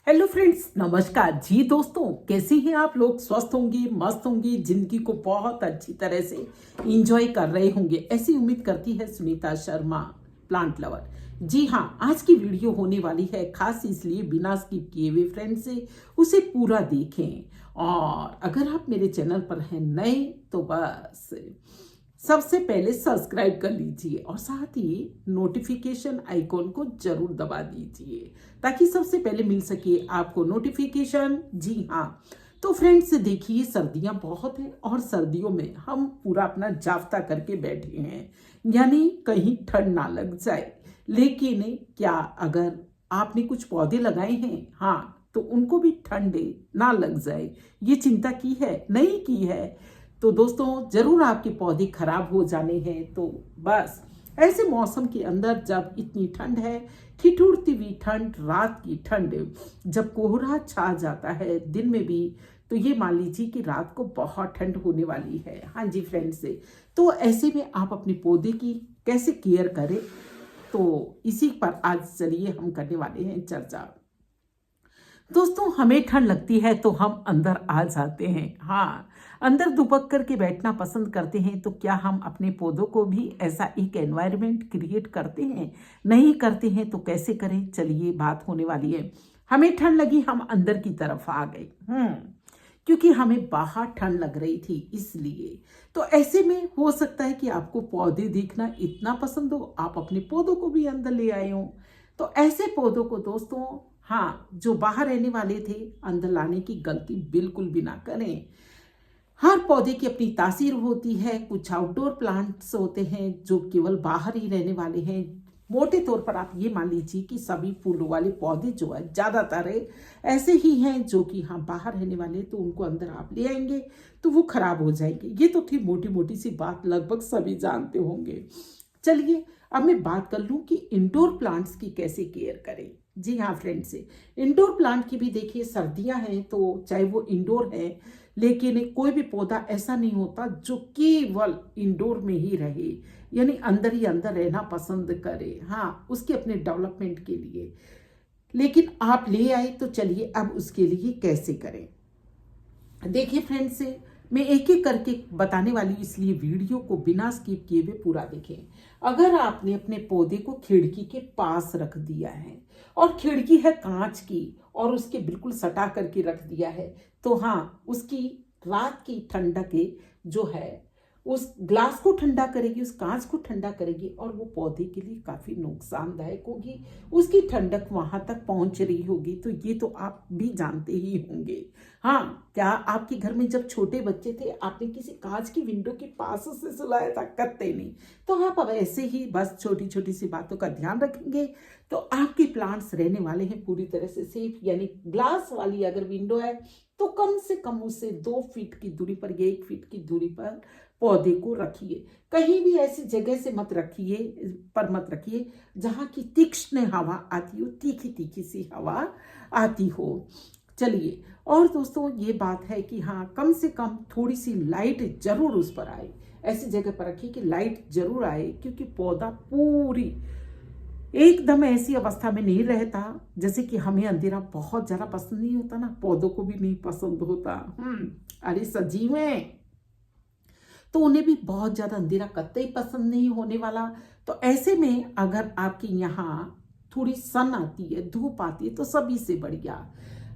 Hello friends, नमस्कार जी। दोस्तों, कैसे हैं आप लोग? स्वस्थ होंगे, मस्त होंगे, जिंदगी को बहुत अच्छी तरह से एंजॉय कर रहे होंगे, ऐसी उम्मीद करती है सुनीता शर्मा, प्लांट लवर। जी हाँ, आज की वीडियो होने वाली है खास, इसलिए बिना स्किप किए हुए फ्रेंड से उसे पूरा देखें। और अगर आप मेरे चैनल पर हैं नए तो बस सबसे पहले सब्सक्राइब कर लीजिए और साथ ही नोटिफिकेशन आइकॉन को जरूर दबा दीजिए ताकि सबसे पहले मिल सके आपको नोटिफिकेशन। जी हाँ, तो फ्रेंड्स देखिए, सर्दियां बहुत हैं और सर्दियों में हम पूरा अपना जाफ्ता करके बैठे हैं, यानी कहीं ठंड ना लग जाए। लेकिन क्या अगर आपने कुछ पौधे लगाए हैं, हाँ, तो उनको भी ठंड ना लग जाए, ये चिंता की है? नहीं की है? तो दोस्तों, जरूर आपके पौधे खराब हो जाने हैं। तो बस ऐसे मौसम के अंदर जब इतनी ठंड है, ठिठुरती हुई ठंड, रात की ठंड, जब कोहरा छा जाता है दिन में भी, तो ये मान लीजिए कि रात को बहुत ठंड होने वाली है। हाँ जी फ्रेंड्स, तो ऐसे में आप अपने पौधे की कैसे केयर करें, तो इसी पर आज चलिए हम करने वाले हैं चर्चा। दोस्तों, हमें ठंड लगती है तो हम अंदर आ जाते हैं। हाँ, अंदर दुबक करके बैठना पसंद करते हैं। तो क्या हम अपने पौधों को भी ऐसा एक एनवायरनमेंट क्रिएट करते हैं? नहीं करते हैं तो कैसे करें? चलिए, बात होने वाली है। हमें ठंड लगी, हम अंदर की तरफ आ गए, क्योंकि हमें बाहर ठंड लग रही थी, इसलिए। तो ऐसे में हो सकता है कि आपको पौधे देखना इतना पसंद हो, आप अपने पौधों को भी अंदर ले आए हो। तो ऐसे पौधों को दोस्तों, हाँ, जो बाहर रहने वाले थे, अंदर लाने की गलती बिल्कुल भी ना करें। हर पौधे की अपनी तासीर होती है। कुछ आउटडोर प्लांट्स होते हैं जो केवल बाहर ही रहने वाले हैं। मोटे तौर पर आप ये मान लीजिए कि सभी फूलों वाले पौधे जो है, ज्यादातर ऐसे ही हैं जो कि हाँ बाहर रहने वाले, तो उनको अंदर आप ले आएंगे तो वो खराब हो जाएंगे। ये तो थी मोटी मोटी सी बात, लगभग सभी जानते होंगे। चलिए, अब मैं बात कर लूं कि इंडोर प्लांट्स की कैसे केयर करें। जी हाँ फ्रेंड्स, इंडोर प्लांट की भी देखिए, सर्दियां हैं तो चाहे वो इंडोर है, लेकिन कोई भी पौधा ऐसा नहीं होता जो केवल इंडोर में ही रहे, यानी अंदर ही अंदर रहना पसंद करे। हाँ, उसके अपने डेवलपमेंट के लिए। लेकिन आप ले आए तो चलिए, अब उसके लिए कैसे करें। देखिए फ्रेंड्स, मैं एक एक करके बताने वाली हूं, इसलिए वीडियो को बिना स्किप किए हुए पूरा देखें। अगर आपने अपने पौधे को खिड़की के पास रख दिया है और खिड़की है कांच की और उसके बिल्कुल सटा करके रख दिया है, तो हाँ, उसकी रात की ठंडक जो है उस ग्लास को ठंडा करेगी, उस कांच को ठंडा करेगी, और वो पौधे के लिए काफी नुकसानदायक होगी। उसकी ठंडक वहां तक पहुंच रही होगी। तो ये तो आप भी जानते ही होंगे। हाँ, क्या आपके घर में जब छोटे बच्चे थे, आपने किसी कांच की विंडो के पास से सुलाया था? करते नहीं। तो आप अब ऐसे ही बस छोटी छोटी सी बातों का ध्यान रखेंगे तो आपके प्लांट्स रहने वाले हैं पूरी तरह से सेफ। यानी ग्लास वाली अगर विंडो है तो कम से कम उससे 2 फीट की दूरी पर या 1 फीट की दूरी पर पौधे को रखिए। कहीं भी ऐसी जगह से मत रखिए, पर मत रखिए जहां की तीक्ष्ण हवा आती हो, तीखी तीखी सी हवा आती हो। चलिए, और दोस्तों ये बात है कि हाँ, कम से कम थोड़ी सी लाइट जरूर उस पर आए। ऐसी जगह पर रखिए कि लाइट जरूर आए, क्योंकि पौधा पूरी एकदम ऐसी अवस्था में नहीं रहता। जैसे कि हमें अंधेरा बहुत ज्यादा पसंद नहीं होता ना, पौधों को भी नहीं पसंद होता। अरे सजीव है तो उन्हें भी बहुत ज्यादा अंधेरा कतई पसंद नहीं होने वाला। तो ऐसे में अगर आपके यहाँ थोड़ी सन आती है, धूप आती है, तो सभी से बढ़िया।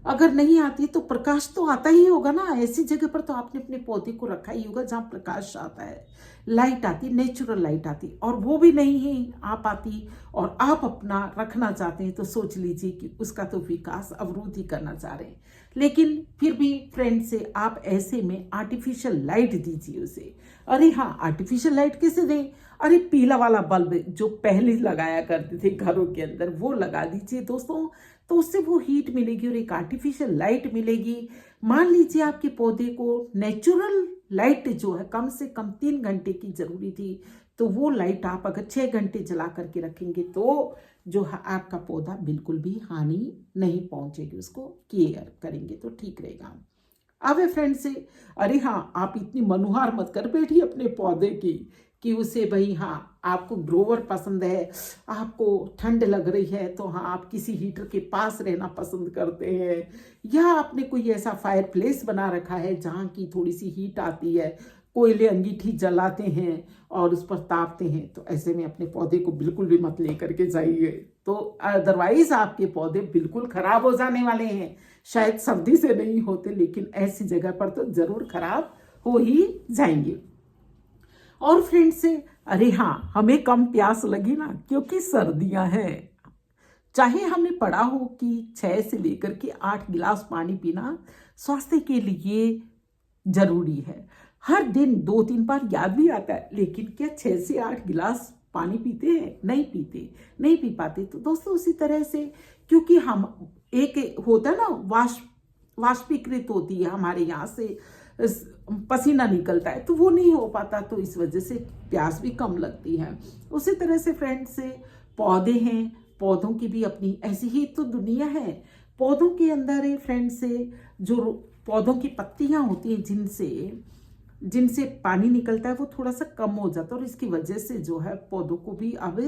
अगर नहीं आती तो प्रकाश तो आता ही होगा ना। ऐसी जगह पर तो आपने अपने पौधे को रखा ही होगा जहां प्रकाश आता है, लाइट आती, नेचुरल लाइट आती, और वो भी नहीं है आ पाती और आप अपना रखना चाहते हैं, तो सोच लीजिए कि उसका तो विकास अवरुद्ध ही करना चाह रहे हैं। लेकिन फिर भी फ्रेंड से आप ऐसे में आर्टिफिशियल लाइट दीजिए उसे। अरे हाँ, आर्टिफिशियल लाइट कैसे दें? अरे पीला वाला बल्ब जो पहले लगाया करते थे घरों के अंदर, वो लगा दीजिए दोस्तों। तो उससे वो हीट मिलेगी और एक आर्टिफिशियल लाइट मिलेगी। मान लीजिए आपके पौधे को नेचुरल लाइट जो है कम से कम 3 घंटे की जरूरी थी, तो वो लाइट आप अगर 6 घंटे जला करके रखेंगे तो जो है आपका पौधा बिल्कुल भी हानि नहीं पहुंचेगी। उसको केयर करेंगे तो ठीक रहेगा। अब फ्रेंड से, अरे हाँ, आप इतनी मनुहार मत कर बैठिए अपने पौधे की। कि उसे भाई हाँ आपको ग्रोवर पसंद है, आपको ठंड लग रही है तो हाँ आप किसी हीटर के पास रहना पसंद करते हैं, या आपने कोई ऐसा फायर प्लेस बना रखा है जहाँ की थोड़ी सी हीट आती है, कोयले अंगीठी जलाते हैं और उस पर तापते हैं, तो ऐसे में अपने पौधे को बिल्कुल भी मत लेकर के जाइए। तो अदरवाइज आपके पौधे बिल्कुल खराब हो जाने वाले हैं। शायद सर्दी से नहीं होते, लेकिन ऐसी जगह पर तो जरूर खराब हो ही जाएंगे। और फ्रेंड्स से अरे हाँ, हमें कम प्यास लगी ना, क्योंकि सर्दियां हैं। चाहे हमें पढ़ा हो कि 6 से लेकर के 8 गिलास पानी पीना स्वास्थ्य के लिए जरूरी है। हर दिन 2-3 बार याद भी आता है, लेकिन क्या 6 से 8 गिलास पानी पीते हैं? नहीं पीते, नहीं पी पाते। तो दोस्तों उसी तरह से, क्योंकि हम एक होता है ना वाष्पीकृत होती है हमारे यहाँ से पसीना निकलता है, तो वो नहीं हो पाता, तो इस वजह से प्यास भी कम लगती है। उसी तरह से फ्रेंड्स से पौधे हैं, पौधों की भी अपनी ऐसी ही तो दुनिया है। पौधों के अंदर है फ्रेंड्स से, जो पौधों की पत्तियां होती हैं जिनसे पानी निकलता है वो थोड़ा सा कम हो जाता है, और इसकी वजह से जो है पौधों को भी अब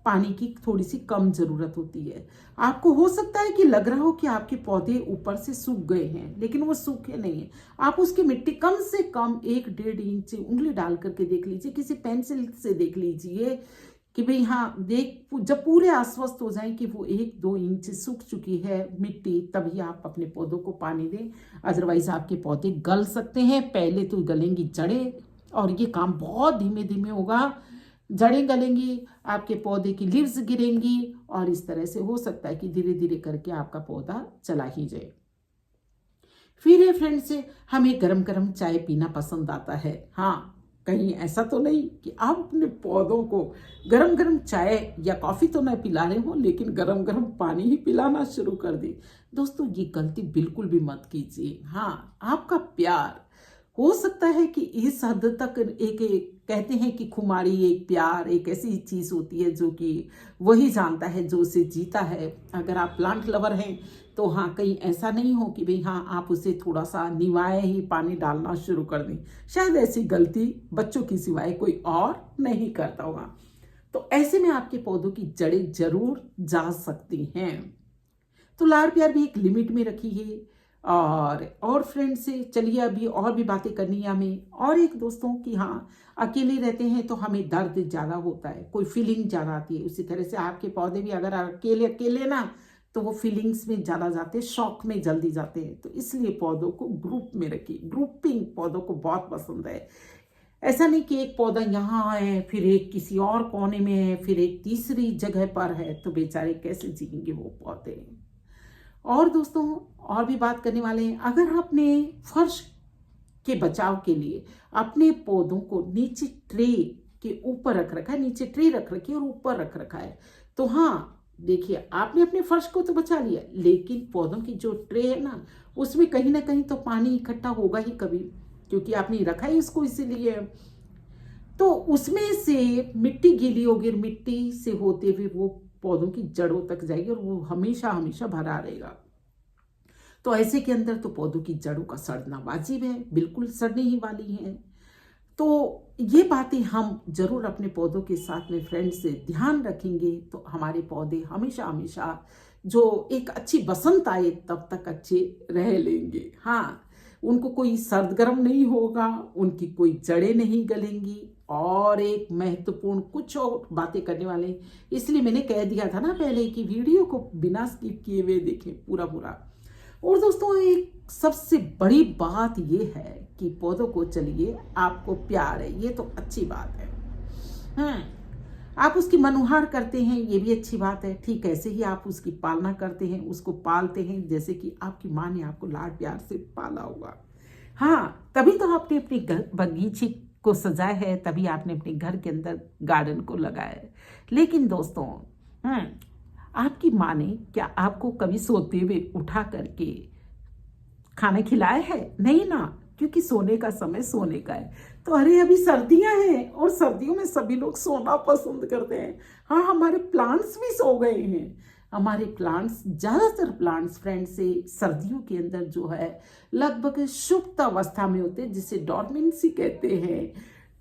पानी की थोड़ी सी कम जरूरत होती है। आपको हो सकता है कि लग रहा हो कि आपके पौधे ऊपर से सूख गए हैं, लेकिन वो सूखे नहीं है। आप उसकी मिट्टी कम से कम 1-1.5 इंच उंगली डाल करके देख लीजिए, किसी पेंसिल से देख लीजिए कि भाई हाँ जब पूरे आश्वस्त हो जाएं कि वो 1-2 इंच सूख चुकी है मिट्टी, तभी आप अपने पौधों को पानी दें। अदरवाइज आपके पौधे गल सकते हैं। पहले तो गलेंगी जड़ें, और ये काम बहुत धीमे धीमे होगा। जड़ें गलेंगी, आपके पौधे की लीव्स गिरेंगी, और इस तरह से हो सकता है कि धीरे धीरे करके आपका पौधा चला ही जाए। फिर है फ्रेंड्स, हमें गरम गरम चाय पीना पसंद आता है। हाँ, कहीं ऐसा तो नहीं कि आप अपने पौधों को गरम गरम चाय या कॉफ़ी तो न पिला रहे हो, लेकिन गरम गरम पानी ही पिलाना शुरू कर दी। दोस्तों ये गलती बिल्कुल भी मत कीजिए। हाँ, आपका प्यार हो सकता है कि इस हद तक एक कहते हैं कि खुमारी एक प्यार एक ऐसी चीज़ होती है जो कि वही जानता है जो उसे जीता है। अगर आप प्लांट लवर हैं तो हाँ, कहीं ऐसा नहीं हो कि भाई हाँ आप उसे थोड़ा सा निवाए ही पानी डालना शुरू कर दें। शायद ऐसी गलती बच्चों की सिवाय कोई और नहीं करता होगा। तो ऐसे में आपके पौधों की जड़ें जरूर जा सकती हैं। तो लाड़ प्यार भी एक लिमिट में रखिए। और फ्रेंड से चलिए अभी और भी बातें करनी है हमें। और एक दोस्तों कि हाँ, अकेले रहते हैं तो हमें दर्द ज़्यादा होता है, कोई फीलिंग ज़्यादा आती है। उसी तरह से आपके पौधे भी अगर अकेले अकेले ना, तो वो फीलिंग्स में ज़्यादा जाते हैं, शौक में जल्दी जाते हैं। तो इसलिए पौधों को ग्रुप में रखिए। ग्रुपिंग पौधों को बहुत पसंद है। ऐसा नहीं कि एक पौधा यहाँ है, फिर एक किसी और कोने में है, फिर एक तीसरी जगह पर है, तो बेचारे कैसे जिएंगे वो पौधे। और दोस्तों और भी बात करने वाले हैं। अगर आपने फर्श के बचाव के लिए अपने पौधों को नीचे ट्रे के ऊपर रख रखा है, नीचे ट्रे रख रखी है और ऊपर रख रखा है, तो हाँ देखिए आपने अपने फर्श को तो बचा लिया, लेकिन पौधों की जो ट्रे है ना, उसमें कहीं ना कहीं तो पानी इकट्ठा होगा ही कभी, क्योंकि आपने रखा ही उसको इसीलिए। तो उसमें से मिट्टी गीली होगी, और मिट्टी से होते हुए वो पौधों की जड़ों तक जाएगी, और वो हमेशा हमेशा भरा रहेगा। तो ऐसे के अंदर तो पौधों की जड़ों का सड़ना वाजिब है, बिल्कुल सड़ने ही वाली हैं। तो ये बातें हम जरूर अपने पौधों के साथ में फ्रेंड्स से ध्यान रखेंगे, तो हमारे पौधे हमेशा हमेशा जो एक अच्छी बसंत आए तब तक अच्छे रह लेंगे। हाँ, उनको कोई सर्द गर्म नहीं होगा, उनकी कोई जड़ें नहीं गलेंगी। और एक महत्वपूर्ण कुछ और बातें करने वाले हैं, इसलिए मैंने कह दिया था ना पहले कि वीडियो को बिना स्किप किए हुए देखें पूरा पूरा। और दोस्तों एक सबसे बड़ी बात ये है कि पौधों को चलिए आपको प्यार है, ये तो अच्छी बात है। आप उसकी मनुहार करते हैं, ये भी अच्छी बात है। ठीक ऐसे ही आप उसकी पालना करते हैं, उसको पालते हैं जैसे कि आपकी माँ ने आपको लाड प्यार से पाला होगा। हाँ, तभी तो आपने अपने घर बगीचे को सजाया है, तभी आपने अपने घर के अंदर गार्डन को लगाया है। लेकिन दोस्तों आपकी माँ ने क्या आपको कभी सोते हुए उठा करके खाना खिलाया है? नहीं ना, क्योंकि सोने का समय सोने का है। तो अरे अभी सर्दियां हैं, और सर्दियों में सभी लोग सोना पसंद करते हैं। हाँ, हमारे प्लांट्स भी सो गए हैं। हमारे प्लांट्स, ज़्यादातर प्लांट्स फ्रेंड से सर्दियों के अंदर जो है लगभग सुप्त अवस्था में होते हैं, जिसे डॉर्मेंसी कहते हैं।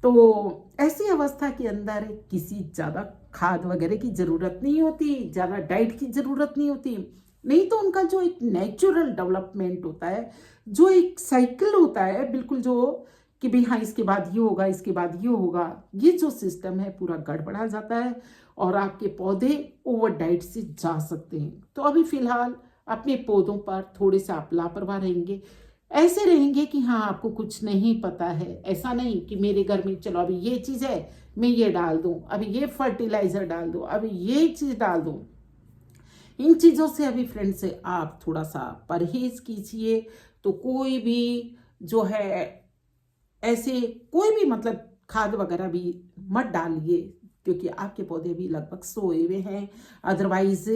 तो ऐसी अवस्था के अंदर किसी ज़्यादा खाद वगैरह की ज़रूरत नहीं होती, ज़्यादा डाइट की ज़रूरत नहीं होती। नहीं तो उनका जो एक नेचुरल डेवलपमेंट होता है, जो एक साइकिल होता है बिल्कुल, जो कि भाई हाँ इसके बाद ये होगा, इसके बाद ये होगा, ये जो सिस्टम है पूरा गड़बड़ा जाता है और आपके पौधे ओवर डाइट से जा सकते हैं। तो अभी फ़िलहाल अपने पौधों पर थोड़े से आप लापरवाह रहेंगे, ऐसे रहेंगे कि हाँ आपको कुछ नहीं पता है। ऐसा नहीं कि मेरे घर में चलो अभी ये चीज़ है, मैं ये डाल दूँ, अभी ये फर्टिलाइज़र डाल दूँ, अभी ये चीज़ डाल दूँ। इन चीज़ों से अभी फ्रेंड से आप थोड़ा सा परहेज कीजिए। तो कोई भी जो है ऐसे कोई भी मतलब खाद वगैरह भी मत डालिए, क्योंकि आपके पौधे भी लगभग सोए हुए हैं, अदरवाइज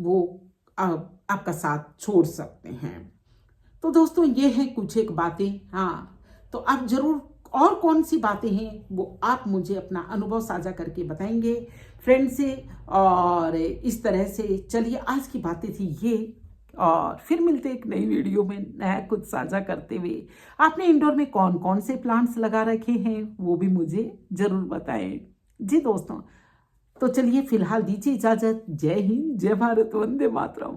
वो आपका साथ छोड़ सकते हैं। तो दोस्तों ये है कुछ एक बातें। हाँ, तो आप जरूर और कौन सी बातें हैं वो आप मुझे अपना अनुभव साझा करके बताएंगे फ्रेंड से। और इस तरह से चलिए आज की बातें थी ये, और फिर मिलते एक नई वीडियो में नया कुछ साझा करते हुए। आपने इंडोर में कौन कौन से प्लांट्स लगा रखे हैं वो भी मुझे जरूर बताएं जी दोस्तों। तो चलिए फिलहाल दीजिए इजाजत। जय हिंद, जय भारत, वंदे मातरम।